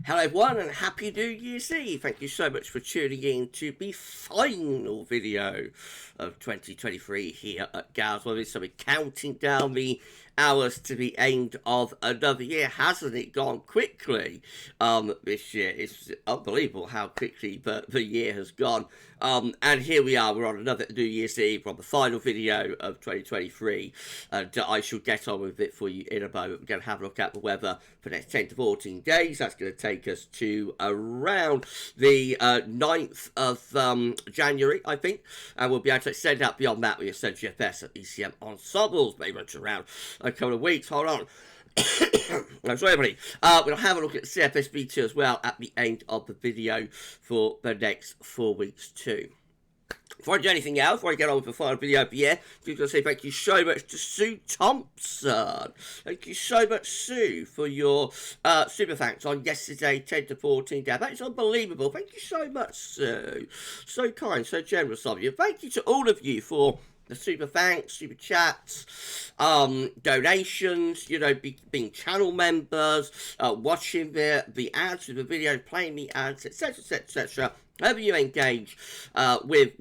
Hello everyone and Happy New Year's Eve. Thank you so much for tuning in to the final video of 2023 here at GavsWeatherVids. So we're counting down the hours to the end of another year. Hasn't it gone quickly this year? It's unbelievable how quickly the year has gone. And here we are, we're on another New Year's Eve. We're on the final video of 2023. And I shall get on with it for you in a moment. We're going to have a look at the weather for the next 10 to 14 days. That's going to take us to around the 9th of January, I think. And we'll be able to extend out beyond that with your GFS at ECM Ensembles. Maybe it's around a couple of weeks. Hold on. I'm sorry, everybody. We'll have a look at the CFS V2 as well at the end of the video for the next 4 weeks too. Before I do anything else, before I get on with the final video of the year, I'm just going to say thank you so much to Sue Thompson. Thank you so much, Sue, for your super thanks on yesterday, 10 to 14 down. That is unbelievable. Thank you so much, Sue. So kind, so generous of you. Thank you to all of you for the super thanks, super chats, donations, you know, being channel members, watching the ads with the video, playing the ads, etc, etc, etc. However you engage with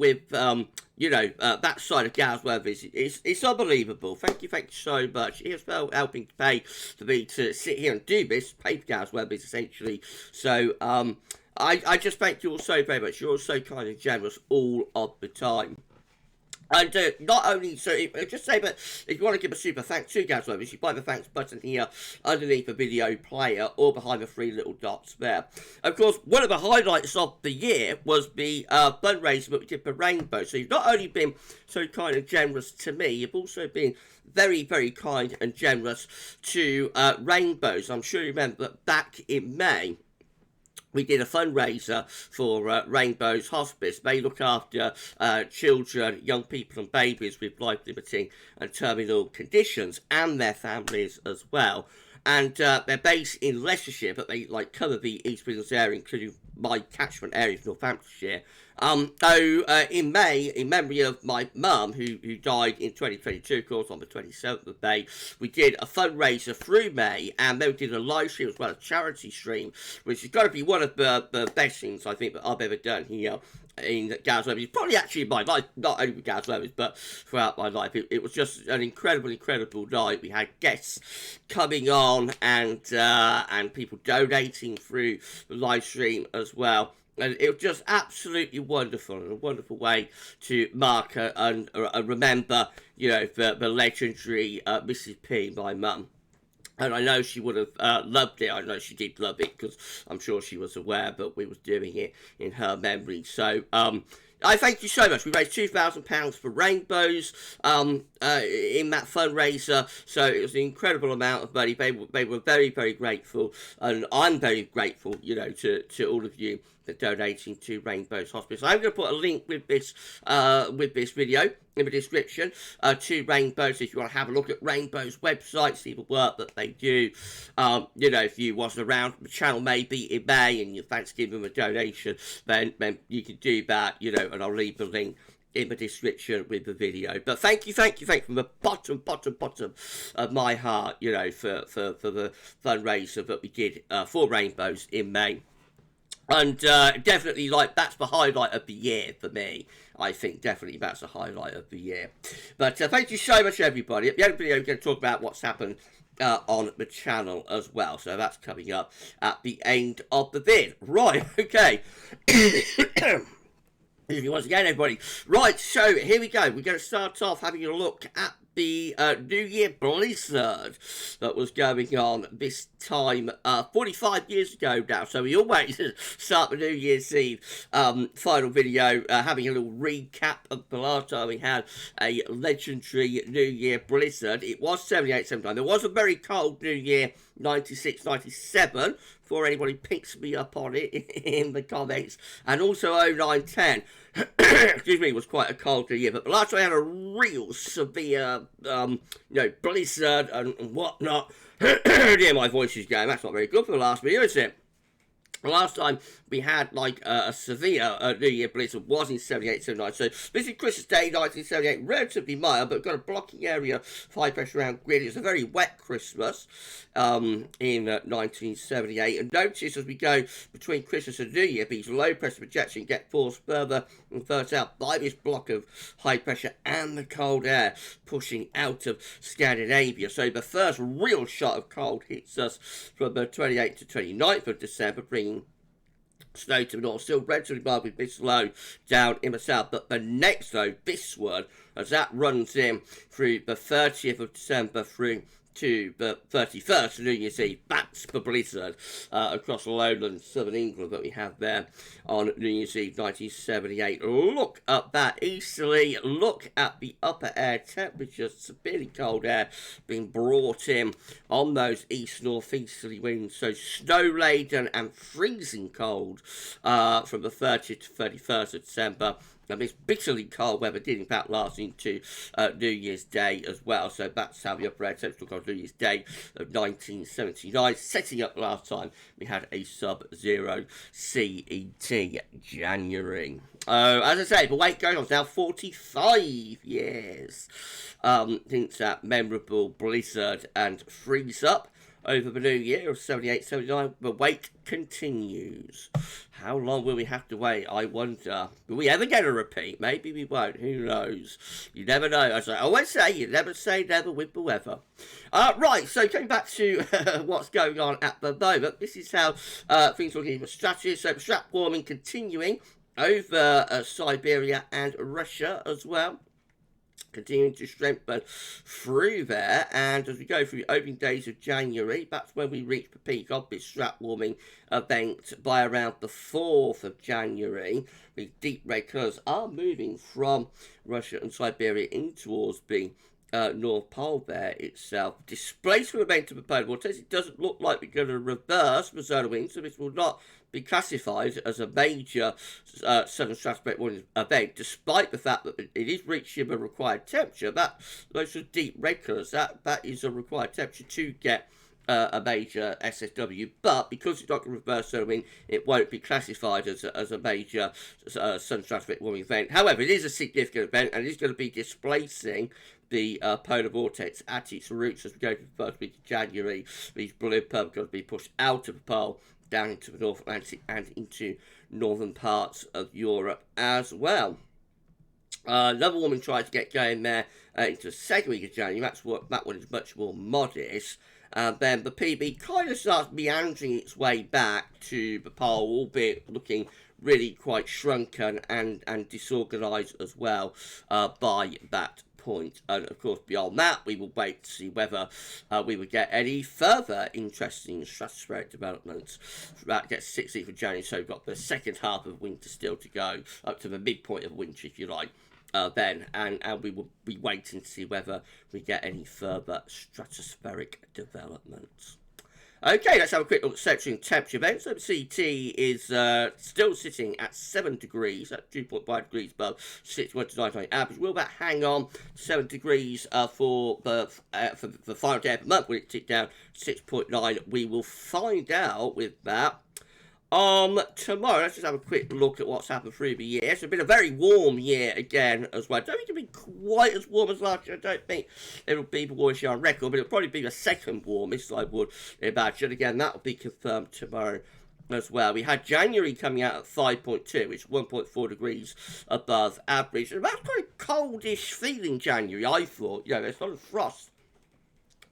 you know, that side of GavsWeatherVids, it's unbelievable. Thank you so much. It's helping to pay for me to sit here and do this, pay for GavsWeatherVids essentially. So I just thank you all so very much. You're all so kind and generous all of the time. And not only, so just say that if you want to give a super thanks to GavsWeatherVids, you find the thanks button here underneath the video player or behind the three little dots there. Of course, one of the highlights of the year was the fundraiser that we did for Rainbow. So you've not only been so kind and generous to me, you've also been very, very kind and generous to Rainbows. I'm sure you remember that back in May, we did a fundraiser for Rainbows Hospice. They look after children, young people and babies with life-limiting and terminal conditions and their families as well. And they're based in Leicestershire, but they cover the East Midlands area, including my catchment area of Northamptonshire. So in May, in memory of my mum, who died in 2022, of course, on the 27th of May, we did a fundraiser through May, and then we did a live stream as well, a charity stream, which has got to be one of the best things, I think, that I've ever done here in GavsWeatherVids. Probably actually in my life, not only with GavsWeatherVids, but throughout my life. It was just an incredible night. We had guests coming on and people donating through the live stream as well. And it was just absolutely wonderful, and a wonderful way to mark and remember, you know, the legendary Mrs. P, my mum. And I know she would have loved it. I know she did love it because I'm sure she was aware that we was doing it in her memory. So I thank you so much. We raised £2,000 for Rainbows in that fundraiser. So it was an incredible amount of money. They were very, very grateful. And I'm very grateful, you know, to all of you for donating to Rainbows Hospice. I'm going to put a link with this video in the description to Rainbows if you want to have a look at Rainbows' website, see the work that they do. You know, if you wasn't around the channel maybe in May and you fancy giving them a donation, then you can do that, you know, and I'll leave the link in the description with the video. But thank you from the bottom of my heart, you know, for the fundraiser that we did for Rainbows in May. And definitely, that's the highlight of the year for me. I think definitely that's the highlight of the year. But thank you so much, everybody. At the end of the video, we're going to talk about what's happened on the channel as well. So that's coming up at the end of the vid. Right, okay. Once again, everybody. Right, so here we go. We're going to start off having a look at the New Year blizzard that was going on this time 45 years ago now. So we always start the New Year's Eve final video having a little recap of the last time we had a legendary New Year blizzard. It was 78, 79. There was a very cold New Year 96, 97. Before anybody picks me up on it in the comments. And also 09, 10. Excuse me, was quite a cold year. But the last time I had a real severe, you know, blizzard and whatnot. Yeah, my voice is going. That's not very good for the last video, is it? Last time we had like a severe New Year blizzard was in 78, 79. So this is Christmas Day 1978, relatively mild, but got a blocking area of high pressure around grid. It's a very wet Christmas in 1978. And notice as we go between Christmas and New Year, these low pressure projection get forced further and further out by this block of high pressure and the cold air pushing out of Scandinavia. So the first real shot of cold hits us from the 28th to 29th of December, bringing snow to the north, still relatively mild with this low down in the south. But the next low, this one, as that runs in through the 30th of December through to the 31st, New Year's Eve, that's the blizzard across lowland southern England that we have there on New Year's Eve 1978. Look at that easterly, look at the upper air temperatures, severely cold air being brought in on those east-northeasterly winds, so snow-laden and freezing cold from the 30th to 31st of December. And this bitterly cold weather did in fact last into New Year's Day as well. So that's how the upper air temperature looked on New Year's Day of 1979. Setting up last time, we had a sub-zero CET January. As I say, the wait going on is now 45 years since that memorable blizzard and freeze up over the new year of 78, 79. The wait continues. How long will we have to wait? I wonder. Will we ever get a repeat? Maybe we won't. Who knows? You never know. As I always say, you never say never with the weather. Right, so coming back to what's going on at the moment. This is how things are looking for strategy. So strat warming continuing over Siberia and Russia as well. Continuing to strengthen through there, and as we go through the opening days of January, that's when we reach the peak of this strat warming event by around the 4th of January. The deep red colours are moving from Russia and Siberia in towards the North Pole there itself. Displacement momentum of polar vortex, it doesn't look like we're going to reverse the zone of wind, so this will not be classified as a major southern stratospheric warning event, despite the fact that it is reaching the required temperature. Those are deep red colours, that is a required temperature to get a major SSW, but because it's not going to reverse zone of wind, it won't be classified as a major southern stratospheric warming event. However, it is a significant event, and it is going to be displacing the polar vortex at its roots as we go to the first week of January. These blue purple are going to be pushed out of the pole, down into the North Atlantic and into northern parts of Europe as well. Another warming tried to get going there into the second week of January. That one is much more modest. Then the PB kind of starts meandering its way back to the pole, albeit looking really quite shrunken and disorganised as well by that point. And of course, beyond that, we will wait to see whether we will get any further interesting stratospheric developments. That gets 16th of January, so we've got the second half of winter still to go, up to the midpoint of winter, if you like. Then, and we will be waiting to see whether we get any further stratospheric developments. Okay, let's have a quick look at section temperature events. So CT is still sitting at 7 degrees, at 2.5 degrees above 61 to 99 average. Will that hang on 7 degrees for the final day of the month? Will it tick down 6.9? We will find out with that tomorrow. Let's just have a quick look at what's happened through the year. It's been a very warm year again as well. I don't think it'll be quite as warm as last year. I don't think it'll be the warmest year on record, but it'll probably be the second warmest, I would imagine. Again, that'll be confirmed tomorrow as well. We had January coming out at 5.2, which is 1.4 degrees above average. And that's quite a coldish feeling January, I thought. You know, there's a lot of frost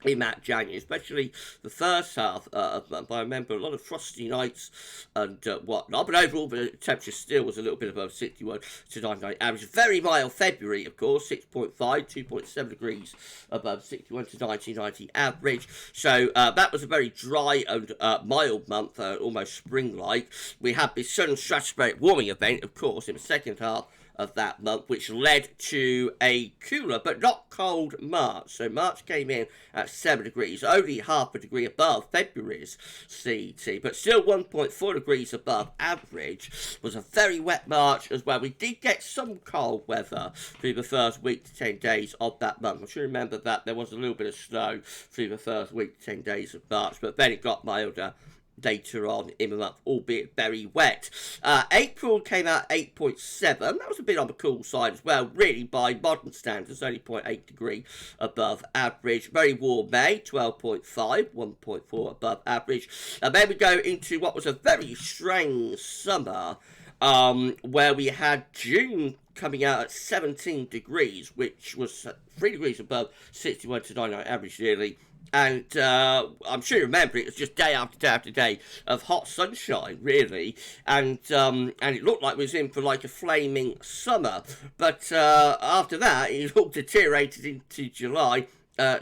in that January, especially the first half of the month. I remember a lot of frosty nights and whatnot, but overall the temperature still was a little bit above 61 to 99 average. Very mild February, of course, 6.5, 2.7 degrees above 61 to 1990 average. So that was a very dry and mild month, almost spring-like. We had this sudden stratospheric warming event, of course, in the second half of that month, which led to a cooler but not cold March. So March came in at 7 degrees, only half a degree above February's CET, but still 1.4 degrees above average. It was a very wet March as well. We did get some cold weather through the first week to 10 days of that month. I should remember that there was a little bit of snow through the first week to 10 days of March, but then it got milder later on in the month, albeit very wet. April came out 8.7. That was a bit on the cool side as well, really, by modern standards, only 0.8 degree above average. Very warm May, 12.5, 1.4 above average. And then we go into what was a very strange summer, where we had June coming out at 17 degrees, which was 3 degrees above 61 to 99 average, really. And I'm sure you remember it was just day after day after day of hot sunshine, really. And it looked like we was in for like a flaming summer. But after that, it all deteriorated into July.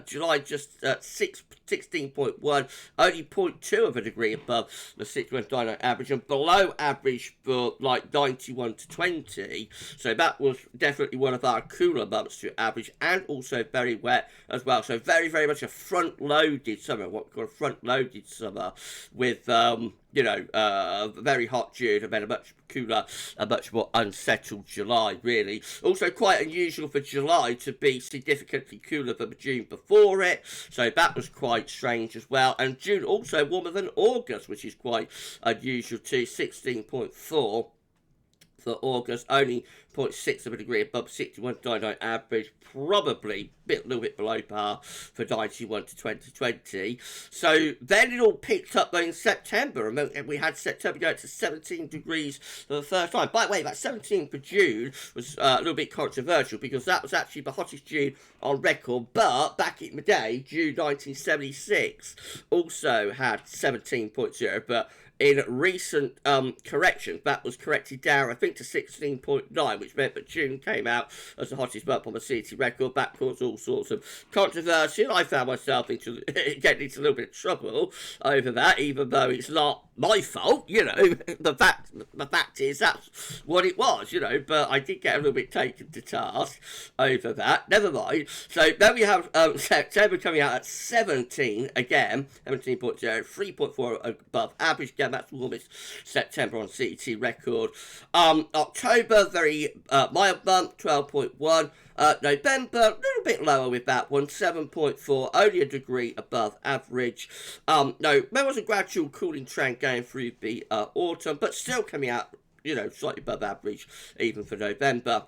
July just 16.1, only 0.2 of a degree above the 61 average, and below average for like 91 to 20. So that was definitely one of our cooler months to average, and also very wet as well. So very, very much a front-loaded summer, what we call a front-loaded summer, with very hot June, and then a much cooler, a much more unsettled July, really. Also quite unusual for July to be significantly cooler than June before it, so that was quite strange as well. And June also warmer than August, which is quite unusual too, 16.4 for August, only 0.6 of a degree above 61.99 average, probably a little bit below par for 91 to 2020. So then it all picked up though in September, and we had September go to 17 degrees for the first time. By the way, that 17 for June was a little bit controversial, because that was actually the hottest June on record, but back in the day, June 1976 also had 17.0, but in recent corrections, that was corrected down, I think, to 16.9, which meant that June came out as the hottest month on the CT record. That caused all sorts of controversy, and I found myself getting into a little bit of trouble over that, even though it's not my fault, the fact is that's what it was, but I did get a little bit taken to task over that. Never mind. So then we have September coming out at 17 again, 17.0, 3.4 above average. Again, that's the warmest September on CET record. October, very mild month, 12.1. November, a little bit lower with that one, 7.4, only a degree above average. There was a gradual cooling trend going through the autumn, but still coming out, slightly above average, even for November.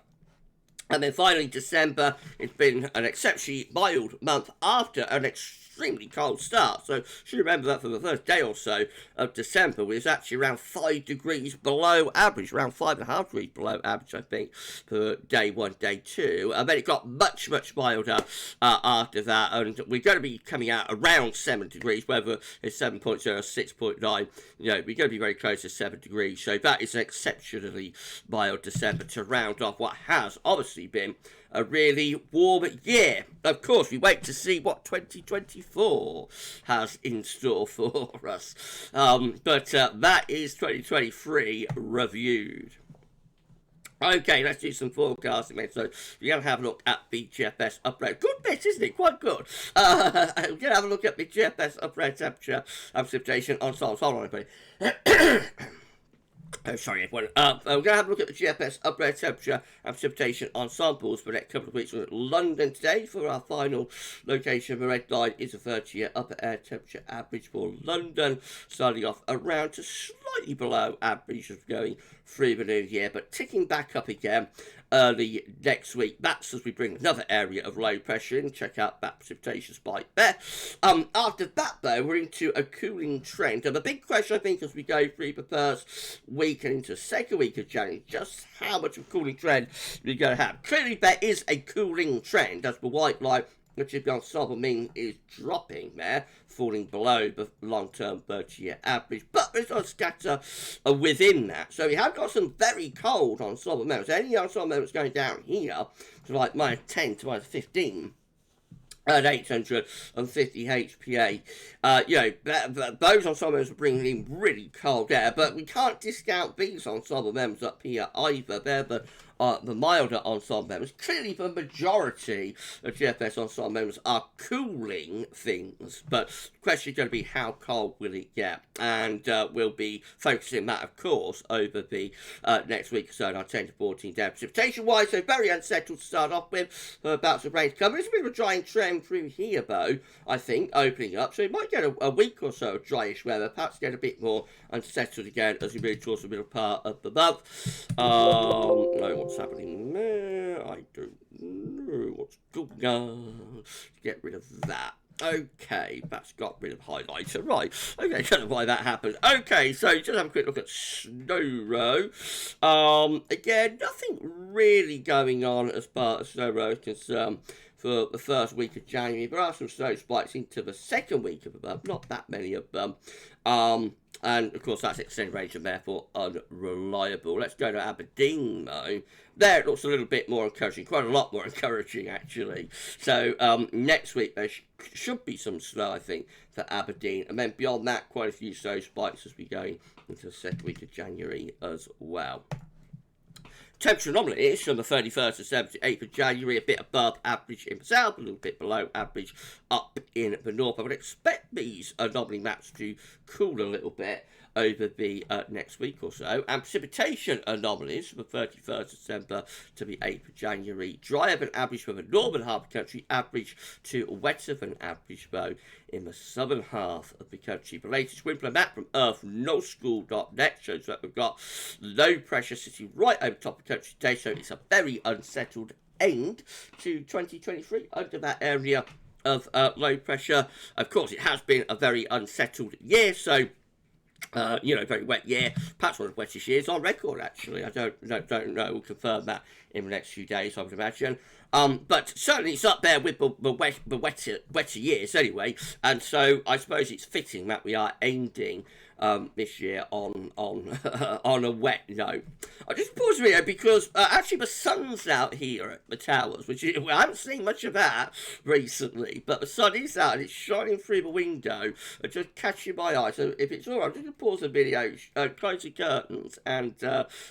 And then finally, December, it's been an exceptionally mild month after an extremely cold start. So you should remember that for the first day or so of December, we was actually around 5 degrees below average, around 5.5 degrees below average, I think, for day 1, day 2. And then it got much, much milder after that, and we're going to be coming out around 7 degrees, whether it's 7.0 or 6.9, we're going to be very close to 7 degrees. So that is an exceptionally mild December to round off what has obviously been a really warm year. Of course, we wait to see what 2024 has in store for us. But that is 2023 reviewed. Okay, let's do some forecasting, mate. So we're going to have a look at the GFS upgrade. Good bit, isn't it? Quite good. We're going to have a look at the GFS upgrade temperature and precipitation ensembles. Hold on, everybody. Oh, sorry, everyone. We're going to have a look at the GFS upgrade temperature and precipitation ensembles for the next couple of weeks. We're at London today for our final location. The red line is a 30-year upper air temperature average for London, starting off around to slightly below average as going through the new year, but ticking back up again early next week. That's as we bring another area of low pressure in. Check out that precipitation spike there. After that, though, we're into a cooling trend. And the big question, I think, as we go through the first week and into the second week of January, just how much of a cooling trend we're going to have. Clearly, there is a cooling trend, as the white line, which if the ensemble mean is dropping there, falling below the long-term 30-year average, but there's a scatter within that. So we have got some very cold ensemble members. Any ensemble members going down here to like -10 to -15 at 850 HPA. Those ensemble members are bringing in really cold air, but we can't discount these ensemble members up here either. They're the the milder ensemble members. Clearly, the majority of GFS ensemble members are cooling things, but the question is going to be how cold will it get? And we'll be focusing that, of course, over the next week or so in our 10 to 14 day precipitation-wise. So very unsettled to start off with. Bouts of rain to come. There's a bit of a drying trend through here, though, I think, opening up. So we might get a week or so of dryish weather, perhaps get a bit more unsettled again as we move towards the middle part of the month. No, what's happening there? I don't know what's going on. Get rid of that. Okay, that's got rid of highlighter. Right, okay, I don't know why that happened. Okay, so just have a quick look at Snow Row. Again, nothing really going on as far as Snow Row is concerned for the first week of January. There are some snow spikes into the second week of the month, not that many of them. And, of course, that's extended range and therefore unreliable. Let's go to Aberdeen, though. There it looks a little bit more encouraging, quite a lot more encouraging, actually. So, next week there should be some snow, I think, for Aberdeen. And then beyond that, quite a few snow spikes as we go into the second week of January as well. Temperature anomalies from the 31st to 78th of January, a bit above average in the south, a little bit below average up in the north. I would expect these anomaly maps to cool a little bit over the next week or so. And precipitation anomalies from the 31st of December to the 8th of January. Drier than average for the northern half of the country, average to wetter than average, though, in the southern half of the country. The latest Windflow Map from earthnoschool.net shows that we've got low pressure sitting right over top of the country today, so it's a very unsettled end to 2023 under that area of low pressure. Of course, it has been a very unsettled year, so very wet year, perhaps one of the wettest years on record, actually. I don't know, we'll confirm that in the next few days, I would imagine. But certainly it's up there with the wetter years anyway, and so I suppose it's fitting that we are ending this year on on a wet note. I just pause here because actually the sun's out here at the towers, which I haven't seen much of that recently, but the sun is out and it's shining through the window and just catching my eye. So if it's all right, I'm just going to pause the video, close the curtains, and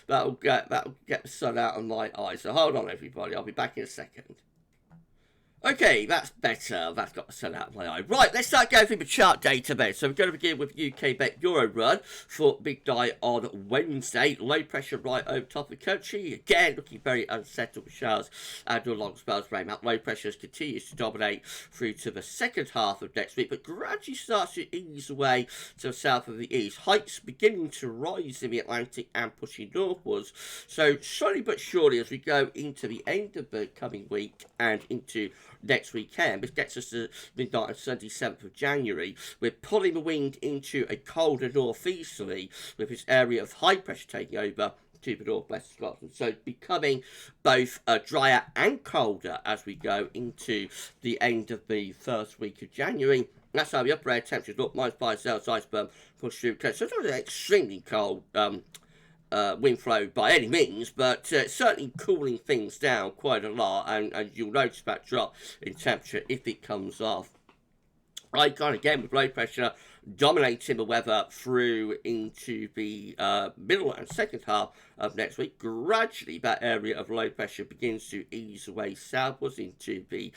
that'll get the sun out of my eyes. So hold on, everybody, I'll be back in a second. Okay, that's better. That's got the sun out of my eye. Right, let's start going through the chart data then. So we're going to begin with UK Bet Euro Run for Big Die on Wednesday. Low pressure right over top of the country. Again, looking very unsettled with showers and long spells of rain. That low pressure continues to dominate through to the second half of next week, but gradually starts to ease away to the south of the east. Heights beginning to rise in the Atlantic and pushing northwards. So slowly but surely as we go into the end of the coming week and into next weekend, which gets us to midnight on Sunday 7th of January, we're pulling the wind into a colder northeasterly with this area of high pressure taking over to the northwest of Scotland. So becoming both drier and colder as we go into the end of the first week of January. That's how the upper air temperatures look, -5 Celsius iceberg push through. So it's not an extremely cold wind flow by any means, but certainly cooling things down quite a lot, and you'll notice that drop in temperature if it comes off. Icon again with low pressure dominating the weather through into the middle and second half of next week. Gradually that area of low pressure begins to ease away southwards into the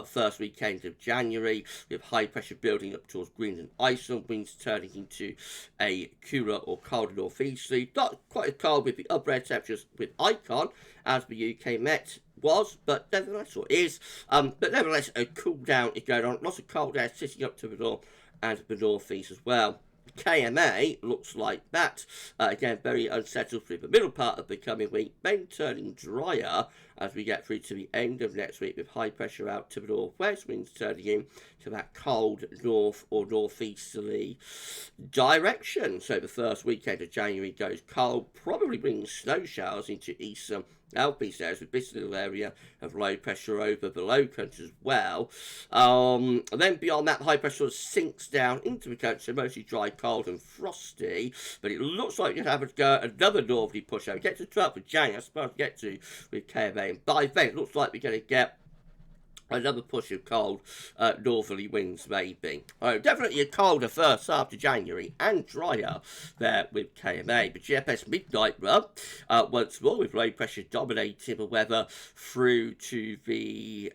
first weekend of January, with high pressure building up towards Greenland, Iceland, winds turning into a cooler or colder northeasterly. Not quite as cold with the upper air temperatures with Icon as the UK Met was, but nevertheless, or is, but nevertheless, a cool down is going on. Lots of cold air sitting up to the north and the northeast as well. KMA looks like that. Again, very unsettled through the middle part of the coming week, then turning drier as we get through to the end of next week, with high pressure out to the northwest, winds turning in to that cold north or northeasterly direction. So the first weekend of January goes cold, probably bringing snow showers into eastern Alpine areas, with this little area of low pressure over the low country as well. And then beyond that, high pressure sinks down into the country, mostly dry, cold and frosty, but it looks like you'd have to go another northerly push over. Get to 12th of January, I suppose, to get to with KMA, and by then it looks like we're going to get another push of cold northerly winds maybe. Definitely a colder first half of January and drier there with KMA. But GFS midnight run once more with low pressure dominating the weather through to the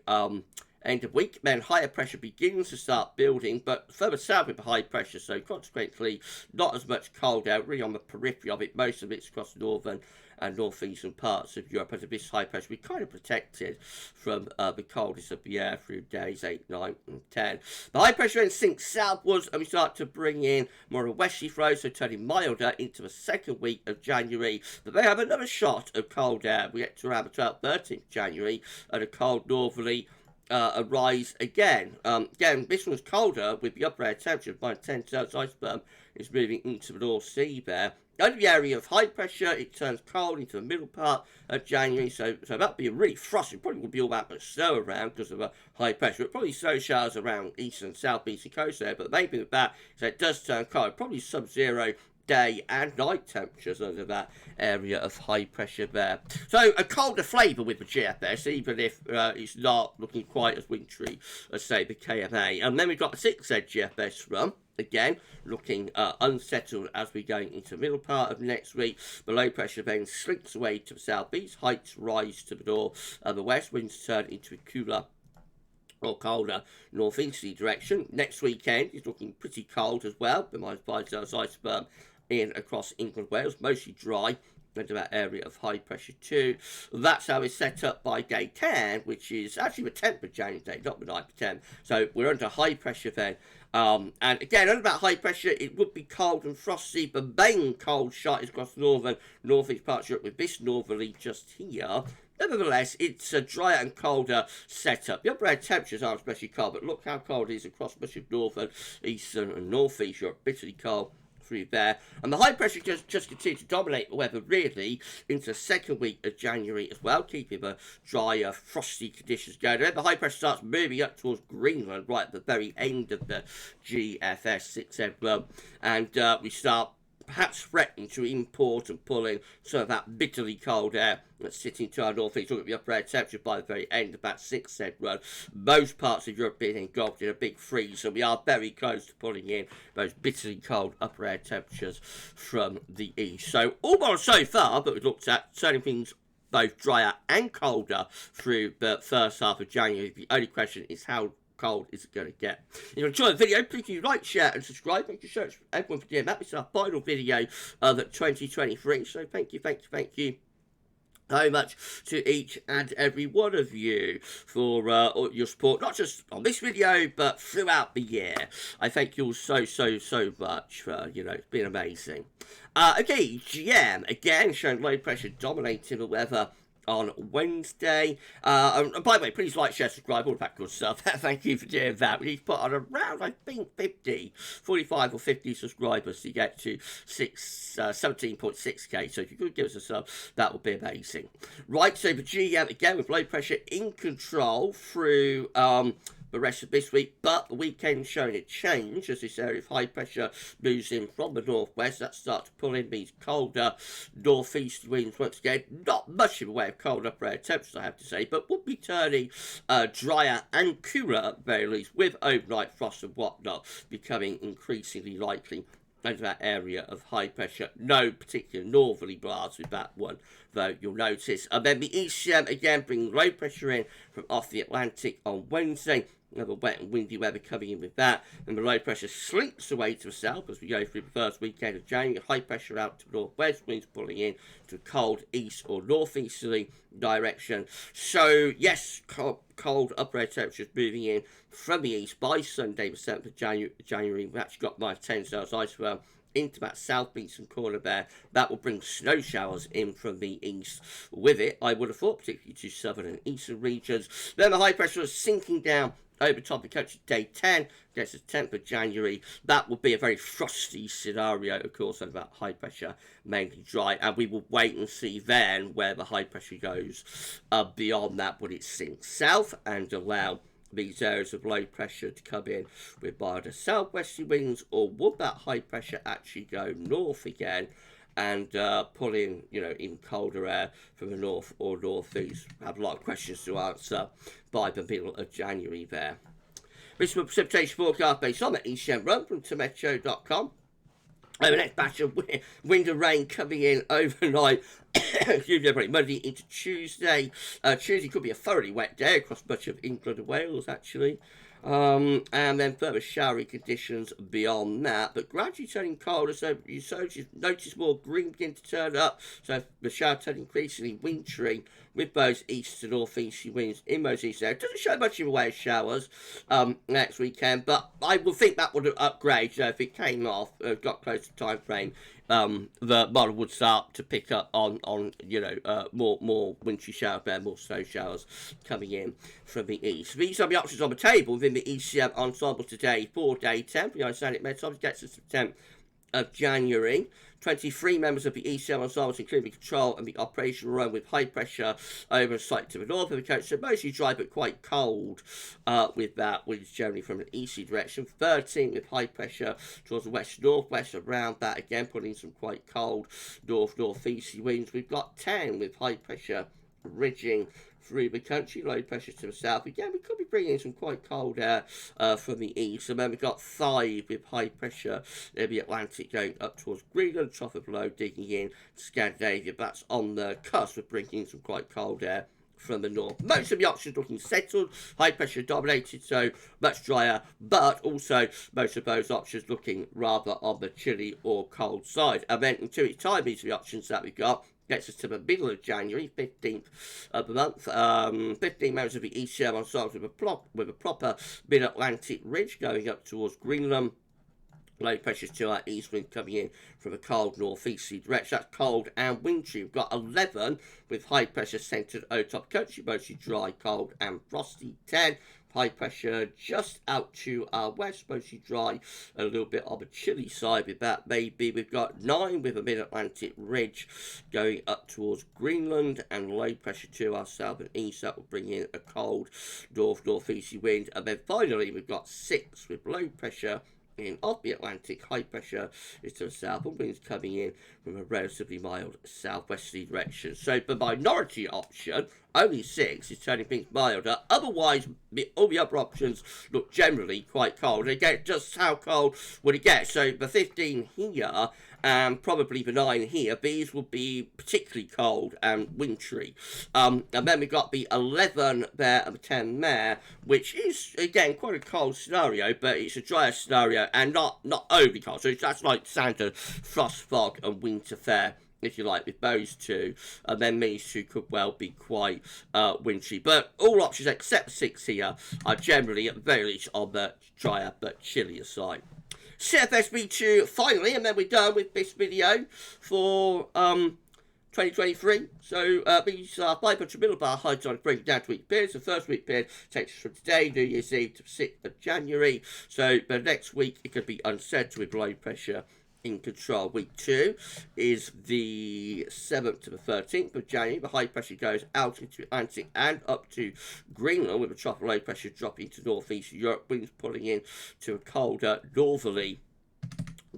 end of week. Then higher pressure begins to start building, but further south with the high pressure, so consequently not as much cold air really on the periphery of it. Most of it's across northern and northeastern parts of Europe. As this high pressure, we're kind of protected from the coldest of the air through days 8, 9 and 10. The high pressure then sinks southwards and we start to bring in more of a westerly flow, so turning milder into the second week of January. But they have another shot of cold air. We get to around the 12th, 13th January and a cold northerly arise again. Again, this one's colder with the upper air temperature of -10 Celsius. Iceberg is moving into the North Sea there. Under the area of high pressure, it turns cold into the middle part of January, so that'll be a really frosty. Probably will be all that much snow around because of a high pressure. It probably snow showers around eastern and southeastern coast there, but maybe with that, so it does turn cold. Probably sub-zero day and night temperatures under that area of high pressure there. So a colder flavour with the GFS, even if it's not looking quite as wintry as, say, the KMA. And then we've got a 6Z GFS run. Again, looking unsettled as we go into the middle part of next week. The low pressure then slinks away to the southeast. Heights rise to the north and the west. Winds turn into a cooler or colder northeasterly direction. Next weekend is looking pretty cold as well. The -5 Celsius iceberg in across England, Wales, mostly dry into that area of high pressure too. That's how it's set up by day 10, which is actually the 10th of January day, not the 9th of 10. So we're under high pressure then. And again, under that high pressure, it would be cold and frosty. The main cold shot is across northern, northeast parts of Europe with this northerly just here. Nevertheless, it's a drier and colder setup. The upper air temperatures aren't especially cold, but look how cold it is across much of northern, eastern and northeast Europe. Bitterly cold through there. And the high pressure just continues to dominate the weather really into the second week of January as well, keeping the drier, frosty conditions going. Then the high pressure starts moving up towards Greenland right at the very end of the GFS 6M run. And we start perhaps threatening to import and pull in some of that bitterly cold air that's sitting to our northeast. Look at the upper air temperature by the very end of that 6Z run. Most parts of Europe being engulfed in a big freeze, so we are very close to pulling in those bitterly cold upper air temperatures from the east. So all well so far, but we've looked at turning things both drier and colder through the first half of January. The only question is how cold is it going to get. If you enjoyed the video, please do like, share and subscribe. Thank you so much everyone for doing that. This is our final video of 2023, so thank you very much to each and every one of you for your support, not just on this video, but throughout the year. I thank you all so much for, it's been amazing. Okay, GM, again, showing low pressure dominating the weather on Wednesday. And by the way, please like, share, subscribe, all that good stuff. Thank you for doing that. We need to put on around, I think, 45 or 50 subscribers to get to 17.6k. So if you could give us a sub, that would be amazing. Right, so the GM, again, with low pressure in control through the rest of this week, but the weekend showing it change as this area of high pressure moves in from the northwest. That starts to pull in these colder northeast winds once again. Not much in the way of cold upper air temperatures, I have to say, but would be turning drier and cooler at the very least, with overnight frost and whatnot becoming increasingly likely over that area of high pressure. No particular northerly blast with that one, though, you'll notice. And then the east again bringing low pressure in from off the Atlantic on Wednesday. Another wet and windy weather coming in with that, and the low pressure slinks away to the south as we go through the first weekend of January. High pressure out to the northwest, winds pulling in to cold east or northeasterly direction. So yes, cold upper air temperatures moving in from the east by Sunday the 7th of January. We've actually got -10 Celsius ice well into that southeastern corner there. That will bring snow showers in from the east with it, I would have thought, particularly to southern and eastern regions. Then the high pressure is sinking down over top of the country day 10, gets the 10th of January. That will be a very frosty scenario, of course, over that high pressure, mainly dry. And we will wait and see then where the high pressure goes beyond that. Would it sink south and allow these areas of low pressure to come in with milder southwesterly winds, or would that high pressure actually go north again and pull in, in colder air from the north or northeast. I have a lot of questions to answer by the middle of January there. This is a precipitation forecast based on the ECM run from tometeo.com. The next batch of wind and rain coming in overnight, Monday into Tuesday. Tuesday could be a thoroughly wet day across much of England and Wales, actually. And then further showery conditions beyond that, but gradually turning colder, so you notice more green begin to turn up, so the shower turning increasingly wintry with those east to northeasterly winds in most east areas. Doesn't show much in the way of showers next weekend, but I would think that would upgrade, so if it came off, got close to time frame, the model would start to pick up on more wintry showers there, more snow showers coming in from the east. These are the options on the table within the ECM Ensemble today. 4-day temp. The Icelandic Met gets us to the 10th of January. 23 members of the ECM Ensembles, including the control and the operational room, with high pressure over slightly to the north of the coast, so mostly dry but quite cold with that, winds generally from an easterly direction. 13 with high pressure towards the west-northwest, around that again, putting some quite cold north-northeasterly winds. We've got 10 with high pressure ridging through the country, low pressure to the south. Again, we could be bringing in some quite cold air from the east. And then we've got 5 with high pressure in the Atlantic going up towards Greenland, trough of low digging in to Scandinavia. That's on the cusp of bringing in some quite cold air from the north. Most of the options looking settled, high pressure dominated, so much drier, but also most of those options looking rather on the chilly or cold side. And then in 2 weeks' time, these are the options that we've got. Gets us to the middle of January, 15th of the month. 15 members of the ECM Ensembles with a proper mid-Atlantic ridge going up towards Greenland. Low pressures to our east, wind coming in from a cold northeasterly direction. That's cold and wintry. We've got 11 with high pressure centred over top country, mostly dry, cold and frosty. 10 high pressure just out to our west, mostly dry, a little bit on the chilly side with that maybe. We've got 9 with a mid-Atlantic ridge going up towards Greenland, and low pressure to our south and east. That will bring in a cold north-northeasterly wind. And then finally we've got 6 with low pressure in off the Atlantic, high pressure is to the south, and winds coming in from a relatively mild southwesterly direction. So the minority option, only 6, is turning things milder. Otherwise, all the other options look generally quite cold. Again, just how cold would it get? So the 15 here and probably the 9 here, these will be particularly cold and wintry. And then we've got the 11 there and the 10 there, which is, again, quite a cold scenario, but it's a drier scenario and not overly cold. So that's like standard frost, fog and winter fare, if you like, with those 2. And then these 2 could well be quite wintry. But all options except 6 here are generally, at the very least, on the drier but chillier side. CFS V2 finally, and then we're done with this video for 2023. So these are 500 millibar heights on breaking down to week periods. The first week period takes us from today, New Year's Eve, to 6th of January. So the next week it could be unsettled with low pressure in control. Week 2 is the 7th to the 13th of January. The high pressure goes out into Atlantic and up to Greenland, with a trough of low pressure dropping to northeast Europe, winds pulling in to a colder northerly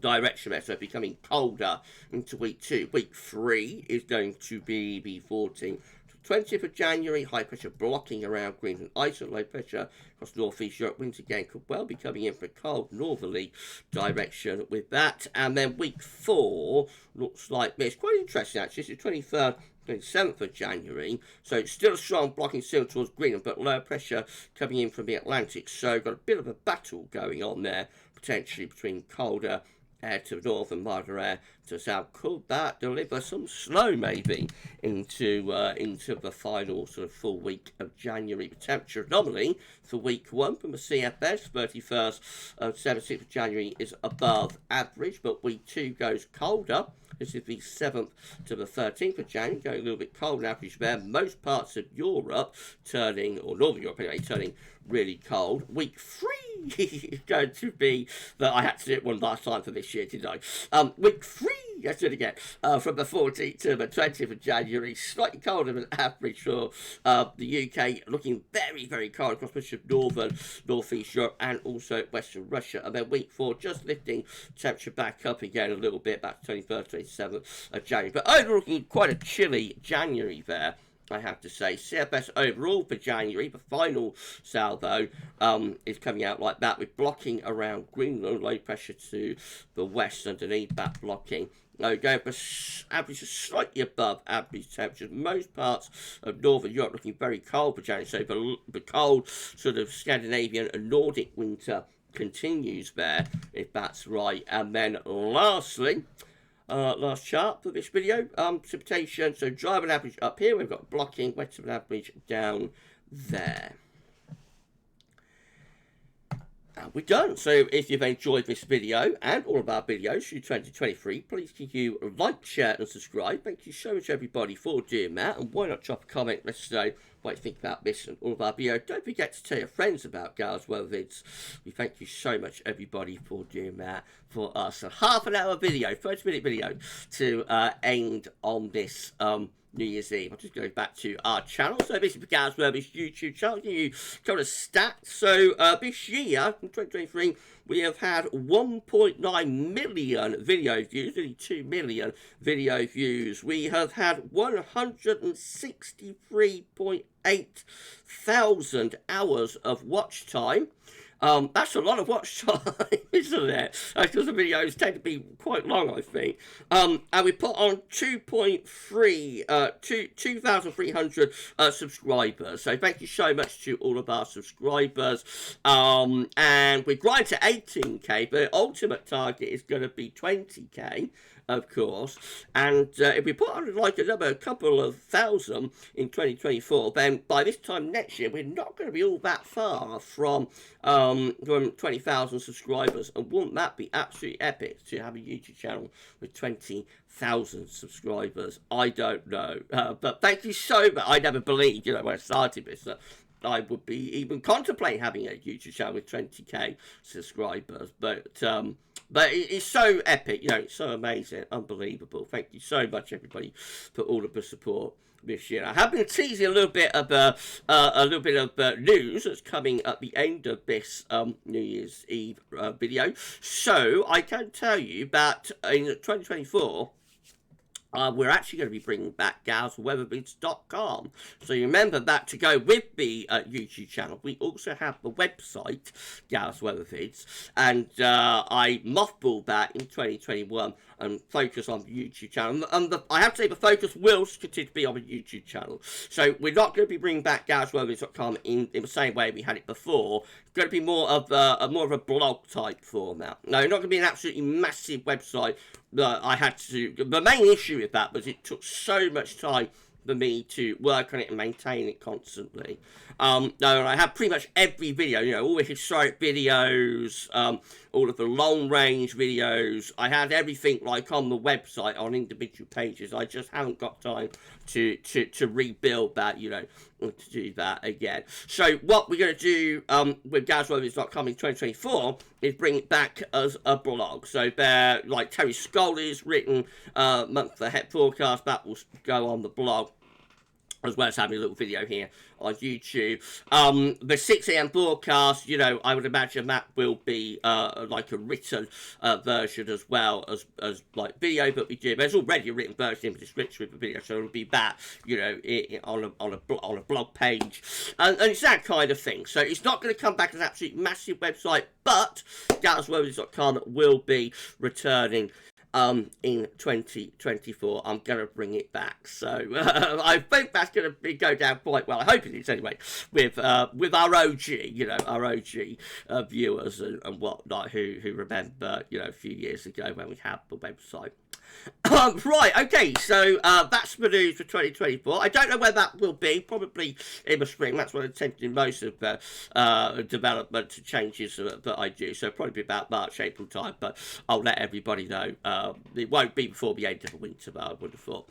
direction there, so becoming colder into week 2. Week 3 is going to be the 14th to 20th of January. High pressure blocking around Greenland, Iceland, low pressure across northeast Europe. Winds again could well be coming in for a cold northerly direction with that. And then week 4 looks like this. Quite interesting actually. It's the 23rd 27th of January, so it's still a strong blocking still towards Greenland, but low pressure coming in from the Atlantic, so got a bit of a battle going on there, potentially between colder air to the north and milder air to the south. Could that deliver some snow maybe into the final sort of full week of January? The temperature anomaly for week 1 from the CFS, 31st of 17th of January, is above average, but week 2 goes colder. This is the 7th to the 13th of January, going a little bit cold on average there. Most parts of Europe turning, or Northern Europe anyway, turning really cold. Week 3 is going to be, that I had to do it one last time for this year, didn't I? Week 3 Let's do it again. From the 14th to the 20th of January, slightly colder than average for the UK, looking very, very cold across much of northern, northeast Europe, and also western Russia. And then week 4, just lifting temperature back up again a little bit, back to 21st, 27th of January. But overall, looking quite a chilly January there, I have to say. CFS overall for January, the final salvo is coming out like that, with blocking around Greenland, low pressure to the west underneath that blocking. Going for averages slightly above average temperatures. Most parts of northern Europe looking very cold for January, so the cold sort of Scandinavian and Nordic winter continues there, if that's right. And then lastly, last chart for this video, precipitation. So dry and average up here, we've got blocking, wet and average down there. And we're done. So if you've enjoyed this video and all of our videos through 2023, please can you like, share and subscribe. Thank you so much everybody for doing that, and why not drop a comment, let us know what you think about this and all of our videos. Don't forget to tell your friends about GavsWeatherVids. We thank you so much everybody for doing that for us. A half an hour video, 30-minute video to end on this New Year's Eve. I'll just go back to our channel. So this is the GavsWeatherVids YouTube channel. Give you a couple of stats. So this year, in 2023, we have had 1.9 million video views, nearly 2 million video views. We have had 163.8 thousand hours of watch time. That's a lot of watch time, isn't it? Because the videos tend to be quite long, I think. And we put on 2,300 subscribers. So thank you so much to all of our subscribers. And we're grinding to 18k, but the ultimate target is going to be 20k. Of course, and if we put on like another couple of thousand in 2024, then by this time next year we're not going to be all that far from 20,000 subscribers. And wouldn't that be absolutely epic to have a YouTube channel with 20,000 subscribers? I don't know, but thank you so much. I never believed, when I started this, I would be even contemplating having a YouTube channel with 20k subscribers, but it's so epic, it's so amazing, unbelievable. Thank you so much, everybody, for all of the support this year. I have been teasing a little bit of news that's coming at the end of this New Year's Eve video. So I can tell you that in 2024. We're actually going to be bringing back GavsWeatherVids.com. So you remember that to go with the YouTube channel, we also have the website, GavsWeatherVids, and I mothballed that in 2021 and focus on the YouTube channel. And I have to say the focus will continue to be on the YouTube channel. So we're not going to be bringing back GavsWeatherVids.com in the same way we had it before. It's going to be more of a blog type format. No, not going to be an absolutely massive website. I had to. The main issue with that was it took so much time for me to work on it and maintain it constantly. No, I have pretty much every video, all the historic videos, all of the long range videos. I had everything like on the website on individual pages. I just haven't got time to rebuild that, to do that again. So what we're going to do with GavsWeatherVids.com in 2024 is bring it back as a blog. So there, like Terry Scully's written monthly forecast, that will go on the blog, as well as having a little video here on YouTube. The 6 AM broadcast, I would imagine that will be like a written version as well as like video, but there's already a written version in the description with the video, so it'll be that, on a blog page, and it's that kind of thing. So it's not going to come back as an absolute massive website, but GavsWeatherVids.com will be returning in 2024. I'm going to bring it back. So I think that's going to go down quite well. I hope it is anyway, with our OG, our OG viewers and whatnot who remember, a few years ago when we had the website. Right, okay, so that's the news for 2024. I don't know where that will be, probably in the spring. That's what I tend to do most of the development changes that I do, so probably be about March, April time, but I'll let everybody know. It won't be before the end of the winter, but I would have thought.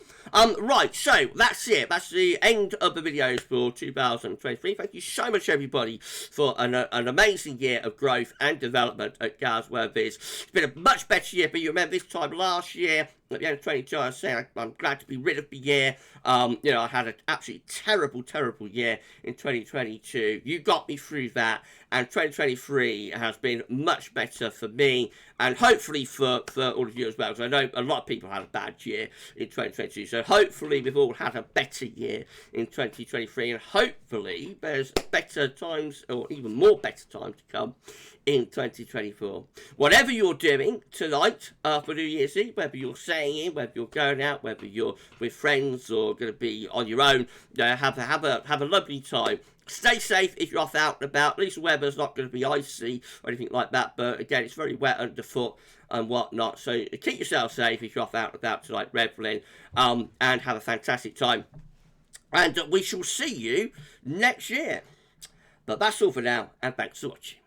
Right, so that's it. That's the end of the videos for 2023. Thank you so much, everybody, for an amazing year of growth and development at GavsWeatherVids. It's been a much better year, but you remember this time last year, at the end of 22, I was saying I'm glad to be rid of the year. I had an absolutely terrible year in 2022. You got me through that, and 2023 has been much better for me, and hopefully for all of you as well, because I know a lot of people had a bad year in 2022. So hopefully we've all had a better year in 2023, and hopefully there's better times, or even more better times to come in 2024. Whatever you're doing tonight for New Year's Eve, whether you're staying in, whether you're going out, whether you're with friends or going to be on your own, have a lovely time. Stay safe if you're off out and about. At least the weather's not going to be icy or anything like that, but again, it's very wet underfoot and whatnot, so keep yourself safe if you're off out and about tonight, reveling, and have a fantastic time. And we shall see you next year. But that's all for now, and thanks for watching.